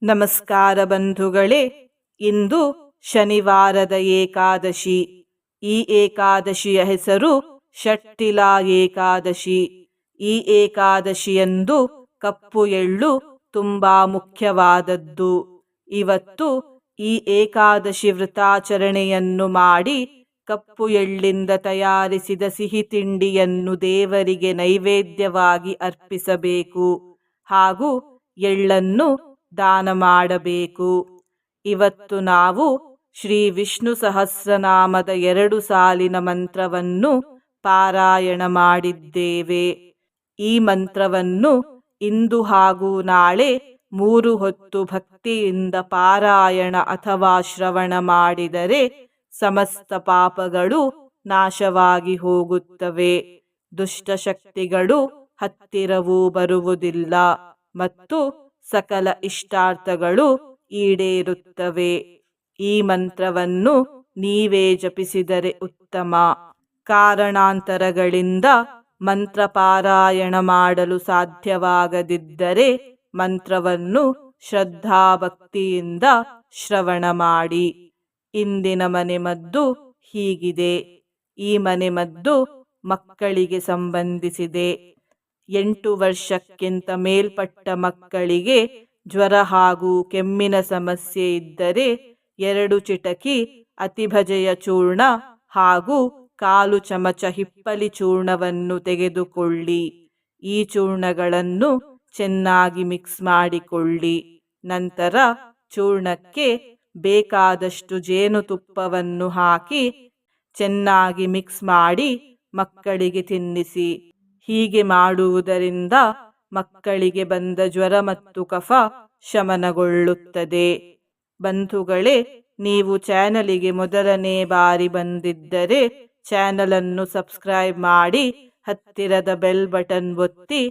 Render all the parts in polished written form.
ನಮಸ್ಕಾರ ಬಂಧುಗಳೇ. ಇಂದು ಶನಿವಾರದ ಏಕಾದಶಿ. ಈ ಏಕಾದಶಿಯ ಹೆಸರು ಷಟ್ಟಿಲಾ ಏಕಾದಶಿ. ಈ ಏಕಾದಶಿಯಂದು ಕಪ್ಪು ಎಳ್ಳು ತುಂಬಾ ಮುಖ್ಯವಾದದ್ದು. ಇವತ್ತು ಈ ಏಕಾದಶಿ ವ್ರತಾಚರಣೆಯನ್ನು ಮಾಡಿ ಕಪ್ಪು ಎಳ್ಳಿಂದ ತಯಾರಿಸಿದ ಸಿಹಿ ತಿಂಡಿಯನ್ನು ದೇವರಿಗೆ ನೈವೇದ್ಯವಾಗಿ ಅರ್ಪಿಸಬೇಕು ಹಾಗೂ ಎಳ್ಳನ್ನು ದಾನ ಮಾಡಬೇಕು. ಇವತ್ತು ನಾವು ಶ್ರೀ ವಿಷ್ಣು ಸಹಸ್ರನಾಮದ 2 ಸಾಲಿನ ಮಂತ್ರವನ್ನು ಪಾರಾಯಣ ಮಾಡಿದ್ದೇವೆ. ಈ ಮಂತ್ರವನ್ನು ಇಂದು ಹಾಗೂ ನಾಳೆ 3 ಹೊತ್ತು ಭಕ್ತಿಯಿಂದ ಪಾರಾಯಣ ಅಥವಾ ಶ್ರವಣ ಮಾಡಿದರೆ ಸಮಸ್ತ ಪಾಪಗಳು ನಾಶವಾಗಿ ಹೋಗುತ್ತವೆ, ದುಷ್ಟಶಕ್ತಿಗಳು ಹತ್ತಿರವೂ ಬರುವುದಿಲ್ಲ ಮತ್ತು ಸಕಲ ಇಷ್ಟಾರ್ಥಗಳು ಈಡೇರುತ್ತವೆ. ಈ ಮಂತ್ರವನ್ನು ನೀವೇ ಜಪಿಸಿದರೆ ಉತ್ತಮ. ಕಾರಣಾಂತರಗಳಿಂದ ಮಂತ್ರ ಪಾರಾಯಣ ಮಾಡಲು ಸಾಧ್ಯವಾಗದಿದ್ದರೆ ಮಂತ್ರವನ್ನು ಶ್ರದ್ಧಾಭಕ್ತಿಯಿಂದ ಶ್ರವಣ ಮಾಡಿ. ಇಂದಿನ ಮನೆಮದ್ದು ಹೀಗಿದೆ. ಈ ಮನೆಮದ್ದು ಮಕ್ಕಳಿಗೆ ಸಂಬಂಧಿಸಿದೆ. 8 ವರ್ಷಕ್ಕಿಂತ ಮೇಲ್ಪಟ್ಟ ಮಕ್ಕಳಿಗೆ ಜ್ವರ ಹಾಗೂ ಕೆಮ್ಮಿನ ಸಮಸ್ಯೆ ಇದ್ದರೆ 2 ಚಿಟಕಿ ಅತಿಭಜೆಯ ಚೂರ್ಣ ಹಾಗೂ 1/4 ಚಮಚ ಹಿಪ್ಪಲಿ ಚೂರ್ಣವನ್ನು ತೆಗೆದುಕೊಳ್ಳಿ. ಈ ಚೂರ್ಣಗಳನ್ನು ಚೆನ್ನಾಗಿ ಮಿಕ್ಸ್ ಮಾಡಿಕೊಳ್ಳಿ. ನಂತರ ಚೂರ್ಣಕ್ಕೆ ಬೇಕಾದಷ್ಟು ಜೇನುತುಪ್ಪವನ್ನು ಹಾಕಿ ಚೆನ್ನಾಗಿ ಮಿಕ್ಸ್ ಮಾಡಿ ಮಕ್ಕಳಿಗೆ ತಿನ್ನಿಸಿ. ಹೀಗೆ ಮಾಡುವುದರಿಂದ ಮಕ್ಕಳಿಗೆ ಬಂದ ಜ್ವರ ಮತ್ತು ಕಫ ಶಮನಗೊಳ್ಳುತ್ತದೆ. ಬಂಧುಗಳೇ, ನೀವು ಚಾನಲಿಗೆ ಮೊದಲನೇ ಬಾರಿ ಬಂದಿದ್ದರೆ ಚಾನಲನ್ನು ಸಬ್ಸ್ಕ್ರೈಬ್ ಮಾಡಿ ಹತ್ತಿರದ ಬೆಲ್ ಬಟನ್ ಒತ್ತಿ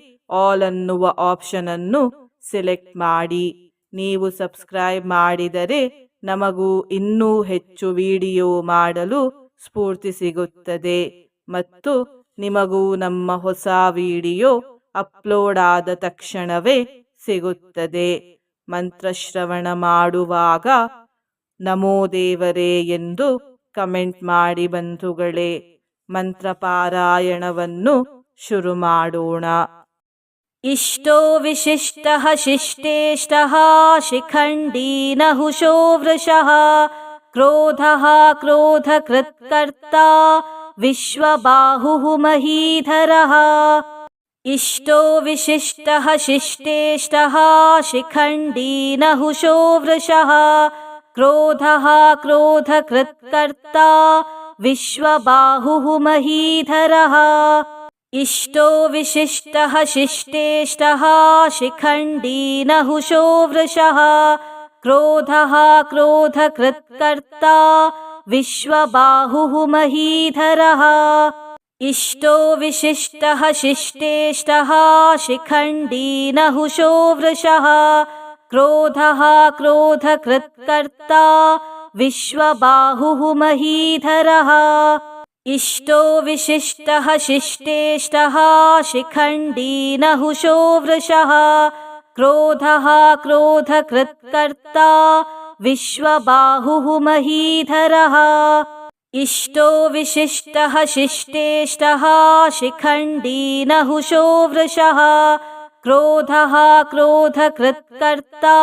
ಆಲ್ ಅನ್ನುವ ಆಪ್ಷನ್ ಅನ್ನು ಸೆಲೆಕ್ಟ್ ಮಾಡಿ. ನೀವು ಸಬ್ಸ್ಕ್ರೈಬ್ ಮಾಡಿದರೆ ನಮಗೂ ಇನ್ನೂ ಹೆಚ್ಚು ವಿಡಿಯೋ ಮಾಡಲು ಸ್ಫೂರ್ತಿ ಸಿಗುತ್ತದೆ ಮತ್ತು ನಿಮಗೂ ನಮ್ಮ ಹೊಸ ವಿಡಿಯೋ ಅಪ್ಲೋಡ್ ಆದ ತಕ್ಷಣವೇ ಸಿಗುತ್ತದೆ. ಮಂತ್ರಶ್ರವಣ ಮಾಡುವಾಗ ನಮೋ ದೇವರೇ ಎಂದು ಕಮೆಂಟ್ ಮಾಡಿ ಬಂಧುಗಳೇ. ಮಂತ್ರ ಪಾರಾಯಣವನ್ನು ಶುರು ಮಾಡೋಣ. ಇಷ್ಟೋ ವಿಶಿಷ್ಟಃ ಶಿಷ್ಟೇಷ್ಟಃ ಶಿಖಂಡೀ ನಹುಷೋ ವೃಷಃ ಕ್ರೋಧಃ ಕ್ರೋಧಕೃತ್ಕರ್ತಾ ವಿಶ್ವಬಾಹುಃ ಮಹೀಧರಃ. ಇಷ್ಟೋ ವಿಶಿಷ್ಟಃ ಶಿಷ್ಟೇಷ್ಟಃ ಶಿಖಂಡೀ ನಹುಷೋ ವೃಷಃ ಕ್ರೋಧಃ ಕ್ರೋಧಕೃತ್ಕರ್ತಾ ವಿಶ್ವಬಾಹುಃ ಮಹೀಧರಃ. ಇಷ್ಟೋ ವಿಶಿಷ್ಟಃ ಶಿಷ್ಟೇಷ್ಟಃ ಶಿಖಂಡೀ ನಹುಷೋ ವೃಷಃ ಕ್ರೋಧಃ ಕ್ರೋಧಕೃತ್ಕರ್ತಾ ವಿಶ್ವಬಾಹುಃ ಮಹೀಧರಃ. ಇಷ್ಟೋ ವಿಶಿಷ್ಟಃ ಶಿಷ್ಟೇಷ್ಟಃ ಶಿಖಂಡೀ ನಹುಷೋ ವೃಷಃ ಕ್ರೋಧಃ ಕ್ರೋಧಕೃತ್ಕರ್ತಾ ವಿಶ್ವಬಾಹುಃ ಮಹೀಧರಃ. ಇಷ್ಟೋ ವಿಶಿಷ್ಟಃ ಶಿಷ್ಟೇಷ್ಟಃ ಶಿಖಂಡೀ ನಹುಷೋ ವೃಷಃ ಕ್ರೋಧಃ ಕ್ರೋಧಕೃತ್ಕರ್ತಾ ವಿಶ್ವಬಾಹುಃ ಮಹೀಧರಃ. ಇಷ್ಟೋ ವಿಶಿಷ್ಟಃ ಶಿಷ್ಟೇಷ್ಟಃ ಶಿಖಂಡೀ ನಹುಷೋ ವೃಷಃ ಕ್ರೋಧಃ ಕ್ರೋಧಕೃತ್ಕರ್ತಾ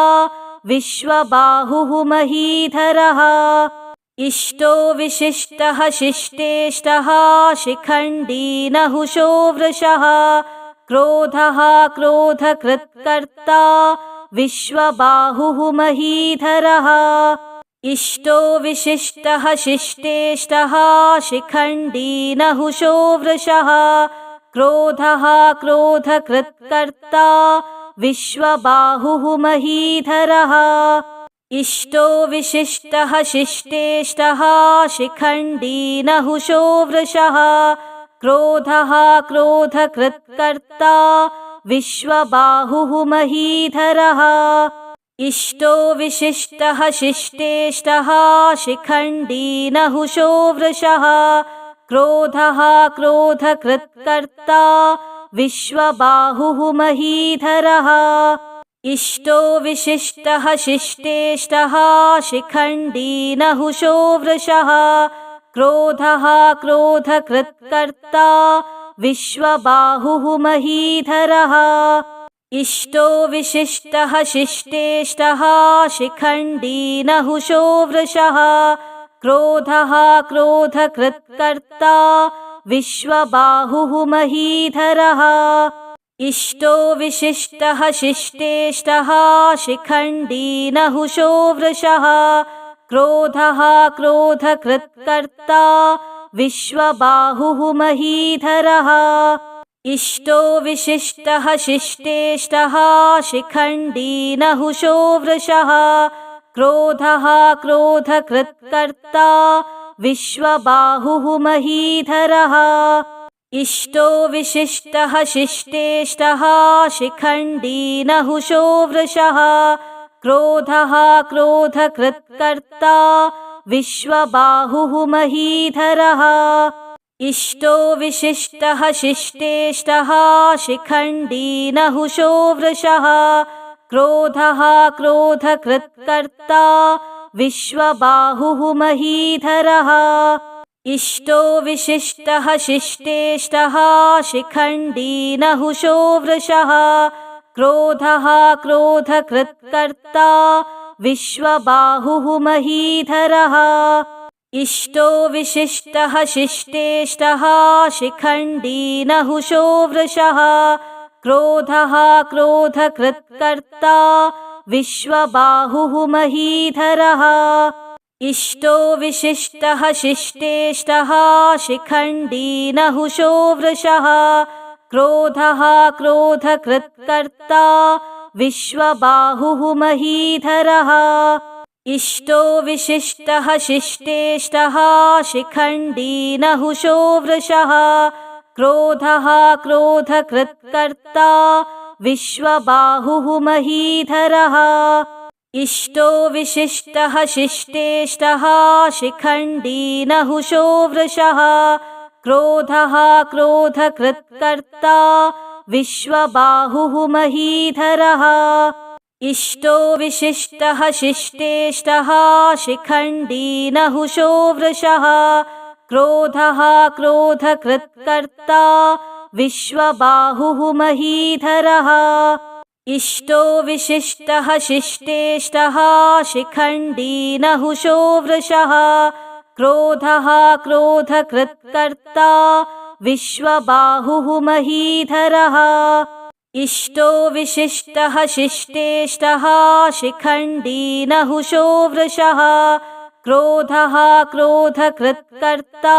ವಿಶ್ವಬಾಹುಃ ಮಹೀಧರಃ. ಇಷ್ಟೋ ವಿಶಿಷ್ಟಃ ಶಿಷ್ಟೇಷ್ಟಃ ಶಿಖಂಡೀ ನಹುಷೋ ವೃಷಃ ಕ್ರೋಧಃ ಕ್ರೋಧಕೃತ್ಕರ್ತಾ ವಿಶ್ವಬಾಹುಃ ಮಹೀಧರಃ. ಇಷ್ಟೋ ವಿಶಿಷ್ಟಃ ಶಿಷ್ಟೇಷ್ಟಃ ಶಿಖಂಡೀ ನಹುಷೋ ವೃಷಃ ಕ್ರೋಧಃ ಕ್ರೋಧಕೃತ್ಕರ್ತಾ ವಿಶ್ವಬಾಹುಃ ಮಹೀಧರಃ. ಇಷ್ಟೋ ವಿಶಿಷ್ಟಃ ಶಿಷ್ಟೇಷ್ಟಃ ಶಿಖಂಡೀ ನಹುಷೋ ವೃಷಃ ಕ್ರೋಧಃ ಕ್ರೋಧಕೃತ್ಕರ್ತಾ ವಿಶ್ವಬಾಹುಃ ಮಹೀಧರಃ. ಇಷ್ಟೋ ವಿಶಿಷ್ಟಃ ಶಿಷ್ಟೇಷ್ಟಃ ಶಿಖಂಡೀ ನಹುಷೋ ವೃಷಃ ಕ್ರೋಧಃ ಕ್ರೋಧಕೃತ್ಕರ್ತಾ ವಿಶ್ವಬಾಹುಃ ಮಹೀಧರಃ. इष्टो विशिष्टः शिष्टेष्टः शिखण्डी नहुषो वृषः क्रोधः क्रोधकृत्कर्ता विश्वबाहुः महीधरः इष्टो विशिष्टः शिष्टेष्टः शिखण्डी नहुषो वृषः क्रोधः क्रोधकृत्कर्ता विश्वबाहुः महीधरः इष्टो विशिष्टः शिष्टेष्टः शिखण्डी नहुषो वृषः क्रोधः क्रोधकृत्कर्ता विश्वबाहुः महीधरः इष्टो विशिष्टः शिष्टेष्टः शिखण्डी नहुषो वृषः क्रोधः क्रोधकृत्कर्ता विश्वबाहुः महीधरः इष्टो विशिष्टः शिष्टेष्टः शिखण्डी नहुषो वृषः क्रोधः क्रोधकृत्कर्ता विश्वबाहुः महीधरः इष्टो विशिष्टः शिष्टेष्टः शिखण्डी नहुषो वृषः क्रोधः क्रोधकृत्कर्ता विश्वबाहुः महीधरः इष्टो विशिष्टः शिष्टेष्टः शिखण्डी नहुषो वृषः क्रोधः क्रोधकृत्कर्ता विश्वबाहुः महीधरः इष्टो विशिष्टः शिष्टेष्टः शिखण्डी नहुषो वृषः क्रोधः क्रोधकृत्कर्ता विश्वबाहुः महीधरः इष्टो विशिष्टः शिष्टेष्टः शिखण्डी नहुषो वृषः क्रोधः क्रोधकृत्कर्ता विश्वबाहुः महीधरः इष्टो विशिष्टः शिष्टेष्टः शिखण्डी नहुषो वृषः क्रोधः क्रोधकृत्कर्ता विश्वबाहुः महीधरः इष्टो विशिष्टः शिष्टेष्टः शिखण्डी नहुषो वृषः क्रोधः क्रोधकृत्कर्ता विश्वबाहुः महीधरः इष्टो विशिष्टः शिष्टेष्टः शिखण्डी नहुषो वृषः क्रोधः क्रोधकृत्कर्ता विश्वबाहुः महीधरः इष्टो विशिष्टः शिष्टेष्टः शिखण्डी नहुषो वृषः क्रोधः क्रोधकृत्कर्ता विश्वबाहुः महीधरः इष्टो विशिष्टः शिष्टेष्टः शिखण्डी नहुषो वृषः क्रोधः क्रोधकृत्कर्ता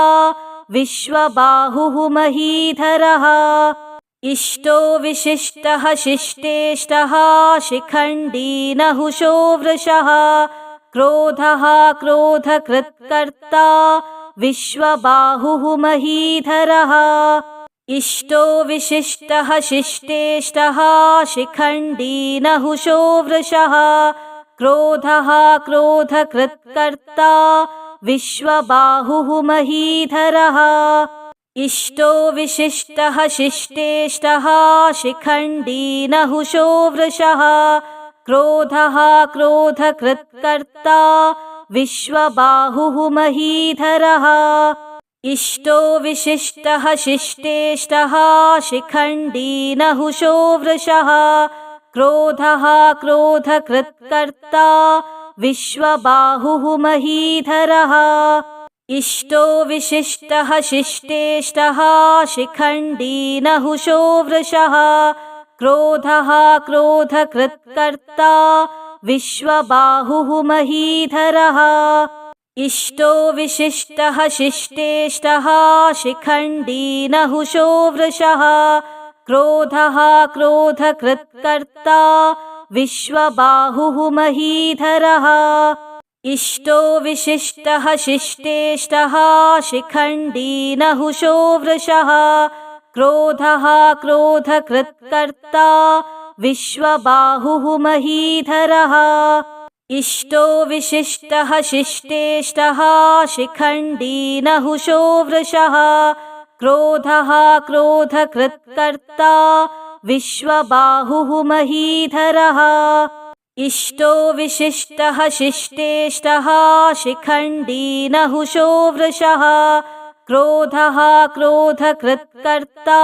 विश्वबाहुः महीधरः इष्टो विशिष्टः शिष्टेष्टः शिखण्डी नहुषो वृषः क्रोधः क्रोधकृत्कर्ता विश्वबाहुः महीधरः इष्टो विशिष्टः शिष्टेष्टः शिखण्डी नहुषो वृषः क्रोधः क्रोधकृत्कर्ता विश्वबाहुः महीधरः इष्टो विशिष्टः शिष्टेष्टः शिखण्डी नहुषो वृषः क्रोधः क्रोधकृत्कर्ता विश्वबाहुः महीधरः इष्टो विशिष्टः शिष्टेष्टः शिखण्डी नहुषो वृषः क्रोधः क्रोधकृत्कर्ता विश्वबाहुः महीधरः इष्टो विशिष्टः शिष्टेष्टः शिखण्डी नहुषो वृषः क्रोधः क्रोधकृत्कर्ता विश्वबाहुः महीधरः इष्टो विशिष्टः शिष्टेष्टः शिखण्डी नहुषो वृषः क्रोधः क्रोधकृत्कर्ता विश्वबाहुः महीधरः इष्टो विशिष्टः शिष्टेष्टः शिखण्डी नहुषो वृषः क्रोधः क्रोधकृत्कर्ता विश्वबाहुः महीधरः इष्टो विशिष्टः शिष्टेष्टः शिखण्डी नहुषो वृषः क्रोधः क्रोधकृत्कर्ता विश्वबाहुः महीधरः इष्टो विशिष्टः शिष्टेष्टः शिखण्डी नहुषो वृषः क्रोधः क्रोधकृत्कर्ता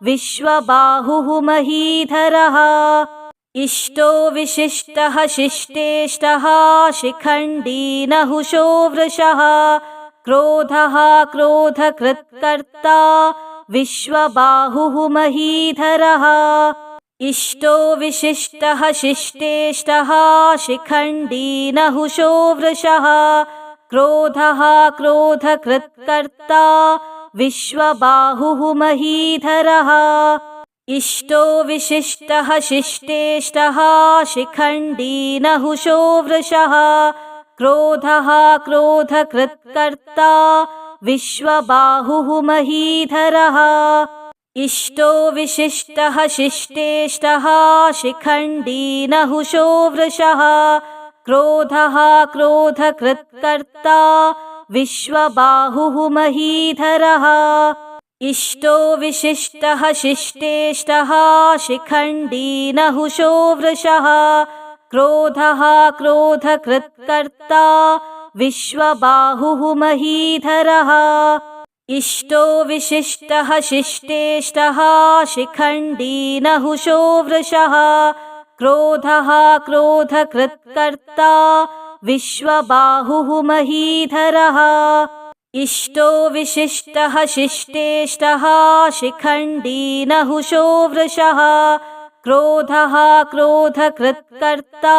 विश्वबाहुः महीधरः इष्टो विशिष्टः शिष्टेष्टः शिखण्डी नहुषो वृषः क्रोधः क्रोधकृत्कर्ता विश्वबाहुः महीधरः इष्टो विशिष्टः शिष्टेष्टः शिखण्डी नहुषो वृषः क्रोधः क्रोधकृत्कर्ता विश्वबाहुः महीधरः इष्टो विशिष्टः शिष्टेष्टः शिखण्डी नहुषो वृषः क्रोधः क्रोधकृत्कर्ता विश्वबाहुः महीधरः इष्टो विशिष्टः शिष्टेष्टः शिखण्डी नहुषो वृषः क्रोधः क्रोधकृत्कर्ता विश्वबाहुः महीधरः इष्टो विशिष्टः शिष्टेष्टः शिखण्डी नहुषो वृषः क्रोधः क्रोधकृत्कर्ता विश्वबाहुः महीधरः इष्टो विशिष्टः शिष्टेष्टः शिखण्डी नहुषो वृषः क्रोधः क्रोधकृत्कर्ता विश्वबाहुः महीधरः इष्टो विशिष्टः शिष्टेष्टः शिखण्डी नहुषो वृषः क्रोधः क्रोधकृत्कर्ता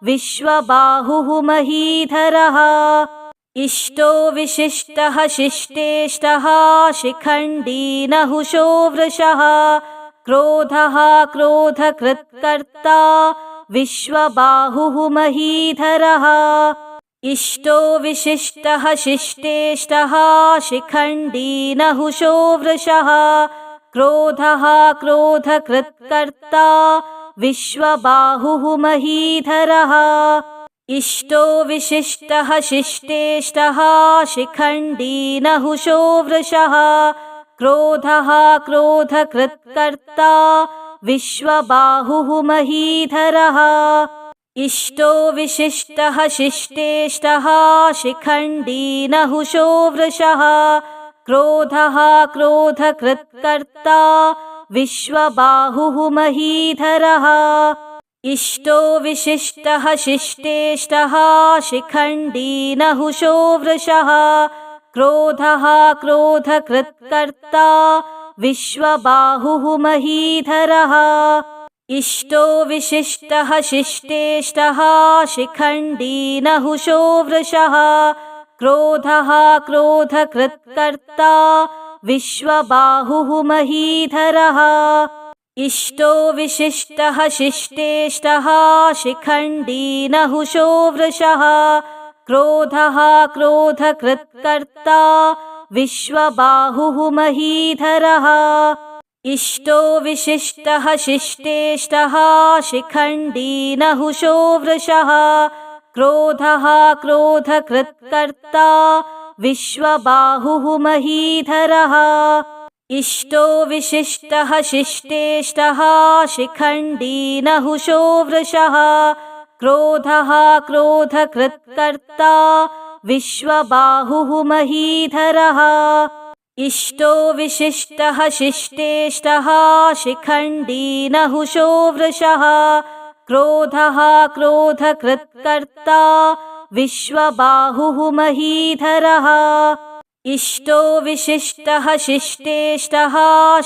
विश्वबाहुः महीधरः इष्टो विशिष्टः शिष्टेष्टः शिखण्डी नहुषो वृषः क्रोधः क्रोधकृत्कर्ता विश्वबाहुः महीधरः इष्टो विशिष्टः शिष्टेष्टः शिखण्डी नहुषो वृषः क्रोधः क्रोधकृत्कर्ता विश्वबाहुः महीधरः इष्टो विशिष्टः शिष्टेष्टः शिखण्डी नहुषो वृषः क्रोधः क्रोधकृत्कर्ता विश्वबाहुः महीधरः इष्टो विशिष्टः शिष्टेष्टः शिखण्डी नहुषो वृषः क्रोधः क्रोधकृत्कर्ता विश्वबाहुः महीधरः इष्टो विशिष्टः शिष्टेष्टः शिखण्डी नहुषो वृषः क्रोधः क्रोधकृत्कर्ता विश्वबाहुः महीधरः इष्टो विशिष्टः शिष्टेष्टः शिखण्डी नहुषो वृषः क्रोधः क्रोधकृत्कर्ता विश्वबाहुः महीधरः इष्टो विशिष्टः शिष्टेष्टः शिखण्डी नहुषो वृषः क्रोधः क्रोधकृत्कर्ता विश्वबाहुः महीधरः इष्टो विशिष्टः शिष्टेष्टः शिखण्डी नहुषो वृषः क्रोधः क्रोधकृत्कर्ता विश्वबाहुः महीधरः इष्टो विशिष्टः शिष्टेष्टः शिखण्डी नहुषो वृषः क्रोधः क्रोधकृत्कर्ता विश्वबाहुः महीधरः इष्टो विशिष्टः शिष्टेष्टः शिखण्डी नहुषो वृषः क्रोधः क्रोधकृत्कर्ता विश्वबाहुः महीधरः इष्टो विशिष्टः शिष्टेष्टः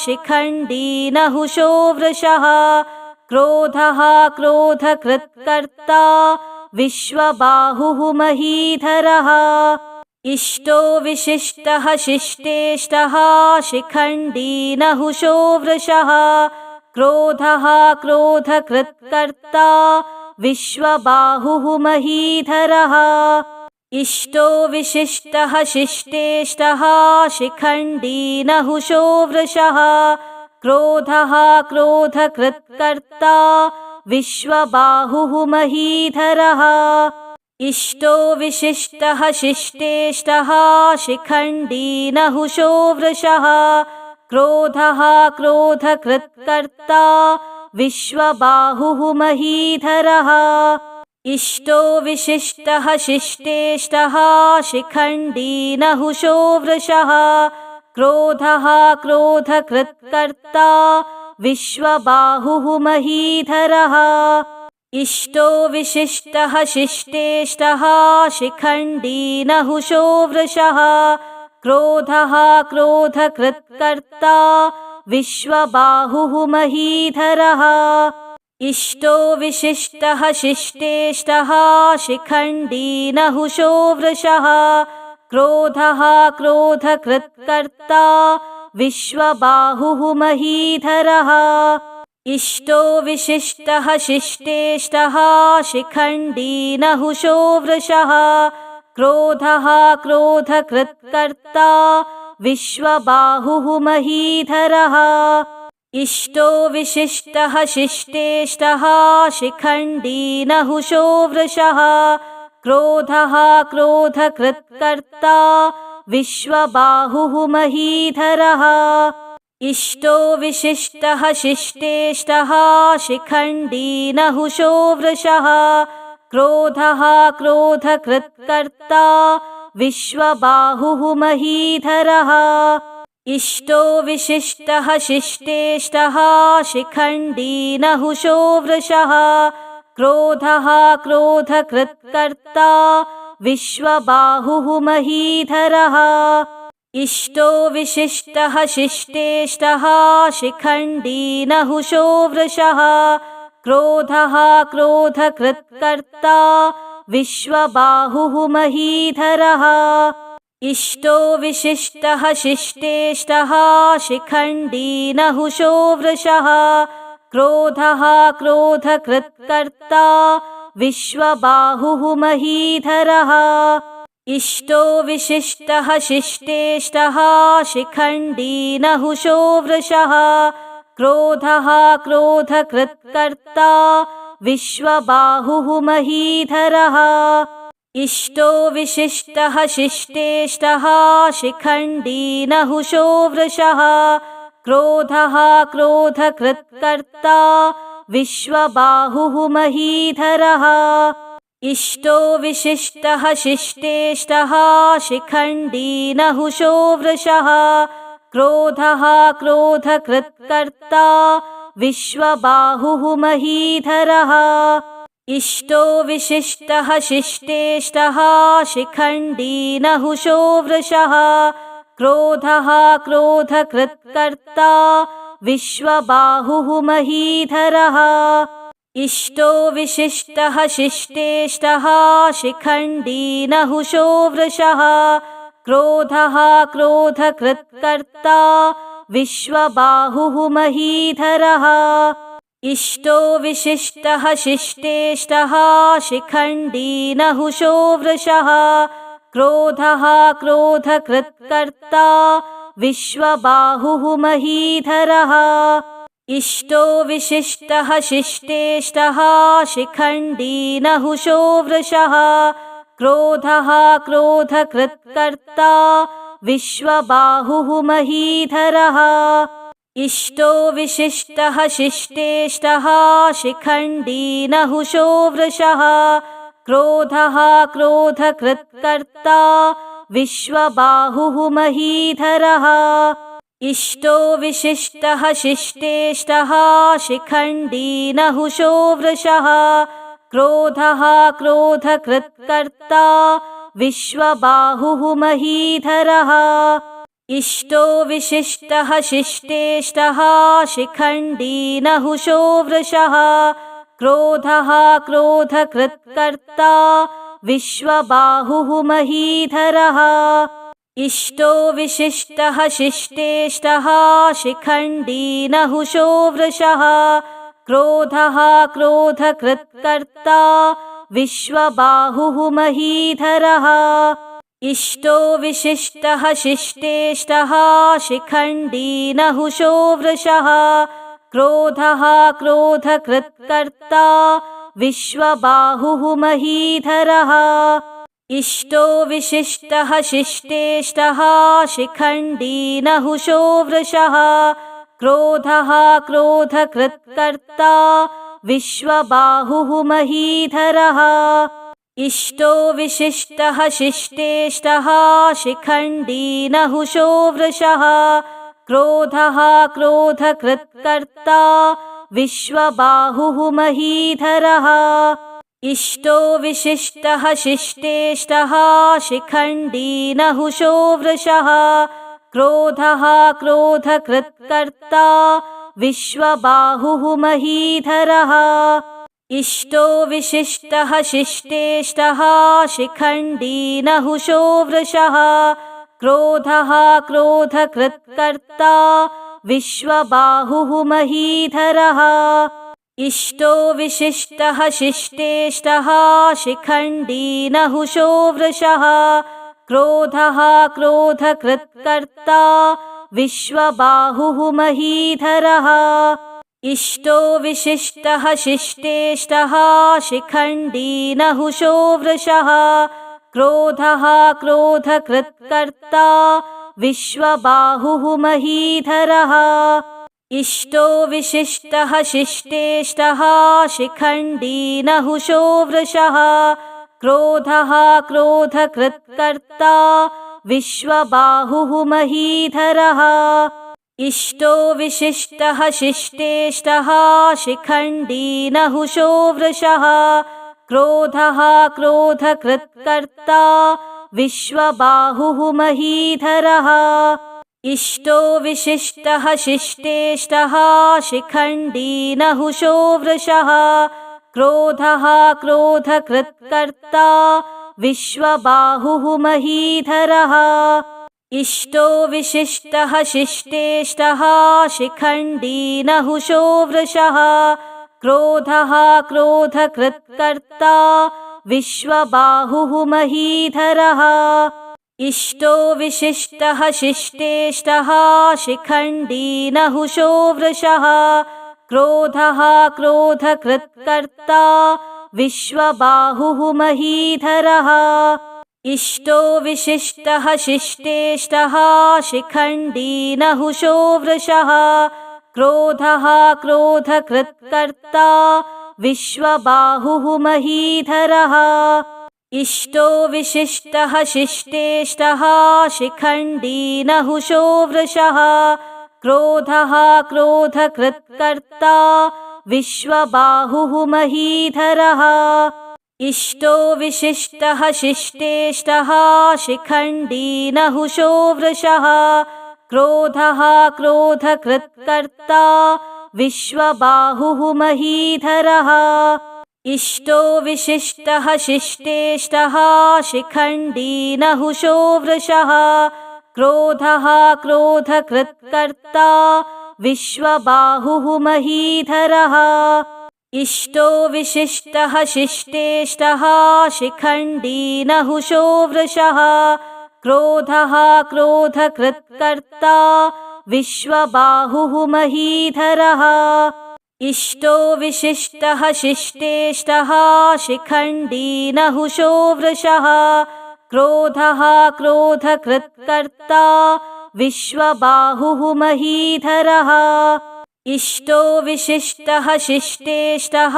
शिखण्डी नहुषो वृषः क्रोधः क्रोधकृत्कर्ता विश्वबाहुः महीधरः इष्टो विशिष्टः शिष्टेष्टः शिखण्डी नहुषो वृषः क्रोधः क्रोधकृत्कर्ता विश्वबाहुः महीधरः इष्टो विशिष्टः शिष्टेष्टः शिखण्डी नहुषो वृषः क्रोधः क्रोधकृत्कर्ता विश्वबाहुः महीधरः इष्टो विशिष्टः शिष्टेष्टः शिखण्डी नहुषो वृषः क्रोधः क्रोधकृत्कर्ता विश्वबाहुः महीधरः इष्टो विशिष्टः शिष्टेष्टः शिखण्डी नहुषो वृषः क्रोधः क्रोधकृत्कर्ता विश्वबाहुः महीधरः इष्टो विशिष्टः शिष्टेष्टः शिखण्डी नहुषो वृषः क्रोधः क्रोधकृत्कर्ता विश्वबाहुः महीधरः इष्टो विशिष्टः शिष्टेष्टः शिखण्डी नहुषो वृषः क्रोधः क्रोधकृत्कर्ता विश्वबाहुः महीधरः इष्टो विशिष्टः शिष्टेष्टः शिखण्डी नहुषो वृषः क्रोधः क्रोधकृत्कर्ता विश्वबाहुः महीधरः इष्टो विशिष्टः शिष्टेष्टः शिखण्डी नहुषो वृषः क्रोधः क्रोधकृत्कर्ता विश्वबाहुः महीधरः इष्टो विशिष्टः शिष्टेष्टः शिखण्डी नहुषो वृषः क्रोधः क्रोधकृत्कर्ता विश्वबाहुः महीधरः इष्टो विशिष्टः शिष्टेष्टः शिखण्डी नहुषो वृषः क्रोधः क्रोधकृत्कर्ता विश्वबाहुः महीधरः इष्टो विशिष्टः शिष्टेष्टः शिखण्डी नहुषो वृषः क्रोधः क्रोधकृत्कर्ता विश्वबाहुः महीधरः इष्टो विशिष्टः शिष्टेष्टः शिखण्डी नहुषो वृषः क्रोधः क्रोधकृत्कर्ता विश्वबाहुः महीधरः इष्टो विशिष्टः शिष्टेष्टः शिखण्डी नहुषो वृषः क्रोधः क्रोधकृत्कर्ता विश्वबाहुः महीधरः इष्टो विशिष्टः शिष्टेष्टः शिखण्डी नहुषो वृषः क्रोधः क्रोधकृत्कर्ता विश्वबाहुः महीधरः इष्टो विशिष्टः शिष्टेष्टः शिखण्डी नहुषो वृषः क्रोधः क्रोधकृत्कर्ता विश्वबाहुः महीधरः इष्टो विशिष्टः शिष्टेष्टः शिखण्डी नहुषो वृषः क्रोधः क्रोधकृत्कर्ता विश्वबाहुः महीधरः इष्टो विशिष्टः शिष्टेष्टः शिखण्डी नहुषो वृषः क्रोधः क्रोधकृत्कर्ता विश्वबाहुः महीधरः इष्टो विशिष्टः शिष्टेष्टः शिखण्डी नहुषो वृषः क्रोधः क्रोधकृत्कर्ता विश्वबाहुः महीधरः इष्टो विशिष्टः शिष्टेष्टः शिखण्डी नहुषो वृषः क्रोधः क्रोधकृत्कर्ता विश्वबाहुः महीधरः इष्टो विशिष्टः शिष्टेष्टः शिखण्डी नहुषो वृषः क्रोधः क्रोधकृत्कर्ता विश्वबाहुः महीधरः इष्टो विशिष्टः शिष्टेष्टः शिखण्डी नहुषो वृषः क्रोधः क्रोधकृत्कर्ता विश्वबाहुः महीधरः इष्टो विशिष्टः शिष्टेष्टः शिखण्डी नहुषो वृषः क्रोधः क्रोधकृत्कर्ता विश्वबाहुः महीधरः इष्टो विशिष्टः शिष्टेष्टः शिखण्डी नहुषो वृषः क्रोधः क्रोधकृत्कर्ता विश्वबाहुः महीधरः इष्टो विशिष्टः शिष्टेष्टः शिखण्डी नहुषो वृषः क्रोधः क्रोधकृत्कर्ता विश्वबाहुः महीधरः इष्टो विशिष्टः शिष्टेष्टः शिखण्डी नहुषो वृषः क्रोधः क्रोधकृत्कर्ता विश्वबाहुः महीधरः इष्टो विशिष्टः शिष्टेष्टः शिखण्डी नहुषो वृषः क्रोधः क्रोधकृत्कर्ता विश्वबाहुः महीधरः इष्टो विशिष्टः शिष्टेष्टः शिखण्डी नहुषो वृषः क्रोधः क्रोधकृत्कर्ता विश्वबाहुः महीधरः इष्टो विशिष्टः शिष्टेष्टः शिखण्डी नहुषो वृषः क्रोधः क्रोधकृत्कर्ता विश्वबाहुः महीधरः इष्टो विशिष्टः शिष्टेष्टः शिखण्डी नहुषो वृषः क्रोधः क्रोधकृत्कर्ता विश्वबाहुः महीधरः इष्टो विशिष्टः शिष्टेष्टः शिखण्डी नहुषो वृषः क्रोधः क्रोधकृत्कर्ता विश्वबाहुः महीधरः इष्टो विशिष्टः शिष्टेष्टः शिखण्डी नहुषो वृषः क्रोधः क्रोधकृत्कर्ता विश्वबाहुः महीधरः इष्टो विशिष्टः शिष्टेष्टः शिखण्डी नहुषो वृषः क्रोधः क्रोधकृत्कर्ता विश्वबाहुः महीधरः इष्टो विशिष्टः शिष्टेष्टः शिखण्डी नहुषो वृषः क्रोधः क्रोधकृत्कर्ता विश्वबाहुः महीधरः इष्टो विशिष्टः शिष्टेष्टः शिखण्डी नहुषो वृषः क्रोधः क्रोधकृत्कर्ता विश्वबाहुः महीधरः इष्टो विशिष्टः शिष्टेष्टः शिखण्डी नहुषो वृषः क्रोधः क्रोधकृत्कर्ता विश्वबाहुः महीधरः इष्टो विशिष्टः शिष्टेष्टः शिखण्डी नहुषो वृषः क्रोधः क्रोधकृत्कर्ता विश्वबाहुः महीधरः इष्टो विशिष्टः शिष्टेष्टः शिखण्डी नहुषो वृषः क्रोधः क्रोधकृत्कर्ता विश्वबाहुः महीधरः इष्टो विशिष्टः शिष्टेष्टः शिखण्डी नहुषो वृषः क्रोधः क्रोधकृत्कर्ता विश्वबाहुः महीधरः इष्टो विशिष्टः शिष्टेष्टः शिखण्डी नहुषो वृषः क्रोधः क्रोधकृत्कर्ता विश्वबाहुः महीधरः इष्टो विशिष्टः शिष्टेष्टः शिखण्डी नहुषो वृषः क्रोधः क्रोधकृत्कर्ता विश्वबाहुः महीधरः इष्टो विशिष्टः शिष्टेष्टः शिखण्डी नहुषो वृषः क्रोधः क्रोधकृत्कर्ता विश्वबाहुः महीधरः इष्टो विशिष्टः शिष्टेष्टः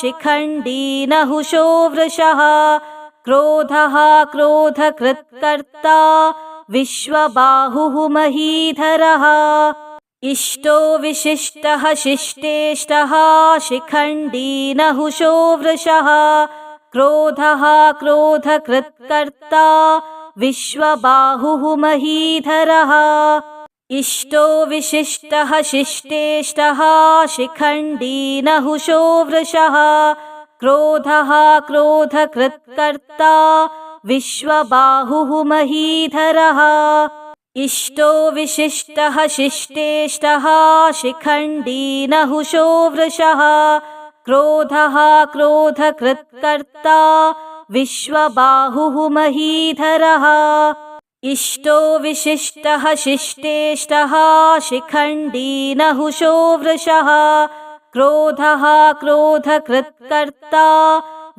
शिखण्डी नहुषो वृषः क्रोधः क्रोधकृत्कर्ता विश्वबाहुः महीधरः इष्टो विशिष्टः शिष्टेष्टः शिखण्डी नहुषो वृषः क्रोधः क्रोधकृत्कर्ता विश्वबाहुः महीधरः इष्टो विशिष्टः शिष्टेष्टः शिखण्डी नहुषो वृषः क्रोधः क्रोधकृत्कर्ता विश्वबाहुः महीधरः इष्टो विशिष्टः शिष्टेष्टः शिखण्डी नहुषो वृषः क्रोधः क्रोधकृत्कर्ता विश्वबाहुः महीधरः इष्टो विशिष्टः शिष्टेष्टः शिखण्डी नहुषो वृषः क्रोधः क्रोधकृत्कर्ता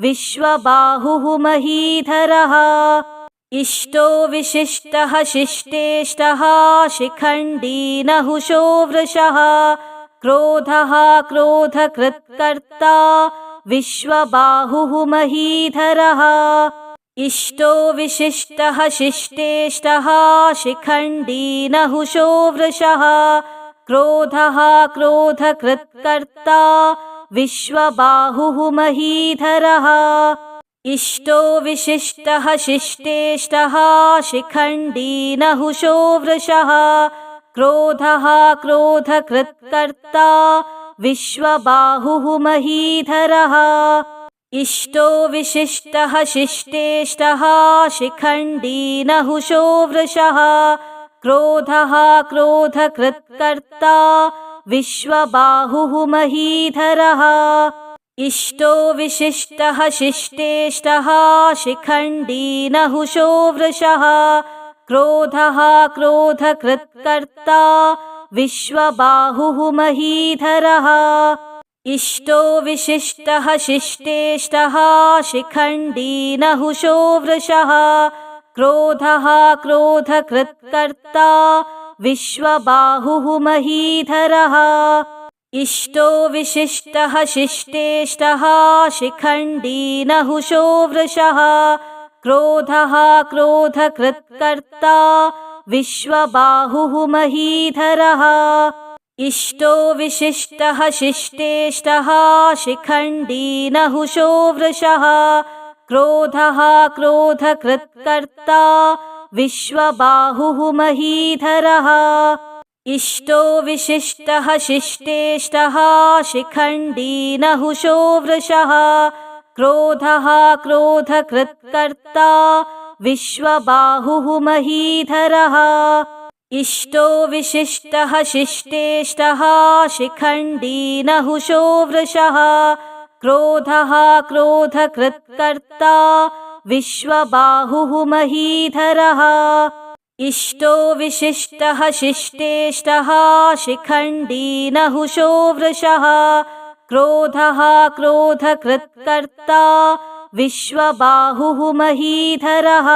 विश्वबाहुः महीधरः इष्टो विशिष्टः शिष्टेष्टः शिखण्डी नहुषो वृषः क्रोधः क्रोधकृत्कर्ता विश्वबाहुः महीधरः इष्टो विशिष्टः शिष्टेष्टः शिखण्डी नहुषो वृषः क्रोधः क्रोधकृत्कर्ता विश्वबाहुः महीधरः इष्टो विशिष्टः शिष्टेष्टः शिखण्डी नहुषो वृषः क्रोधः क्रोधकृत्कर्ता विश्वबाहुः महीधरः इष्टो विशिष्टः शिष्टेष्टः शिखण्डी नहुषो वृषः क्रोधः क्रोधकृत्कर्ता विश्वबाहुः महीधरः इष्टो विशिष्टः शिष्टेष्टः शिखण्डी नहुषो वृषः क्रोधः क्रोधकृत्कर्ता विश्वबाहुः महीधरः इष्टो विशिष्टः शिष्टेष्टः शिखण्डी नहुषो वृषः क्रोधः क्रोधकृत्कर्ता विश्वबाहुः महीधरः इष्टो विशिष्टः शिष्टेष्टः शिखण्डी नहुषो वृषः क्रोधः क्रोधकृत्कर्ता विश्वबाहुः महीधरः इष्टो विशिष्टः शिष्टेष्टः शिखण्डी नहुषो वृषः क्रोधः क्रोधकृत्कर्ता विश्वबाहुः महीधरः इष्टो विशिष्टः शिष्टेष्टः शिखण्डी नहुषो वृषः क्रोधः क्रोधकृत्कर्ता विश्वबाहुः महीधरः इष्टो विशिष्टः शिष्टेष्टः शिखण्डी नहुषो वृषः क्रोधः क्रोधकृत्कर्ता विश्वबाहुः महीधरः इष्टो विशिष्टः शिष्टेष्टः शिखण्डी नहुषो वृषः क्रोधः क्रोधकृत्कर्ता विश्वबाहुः महीधरः।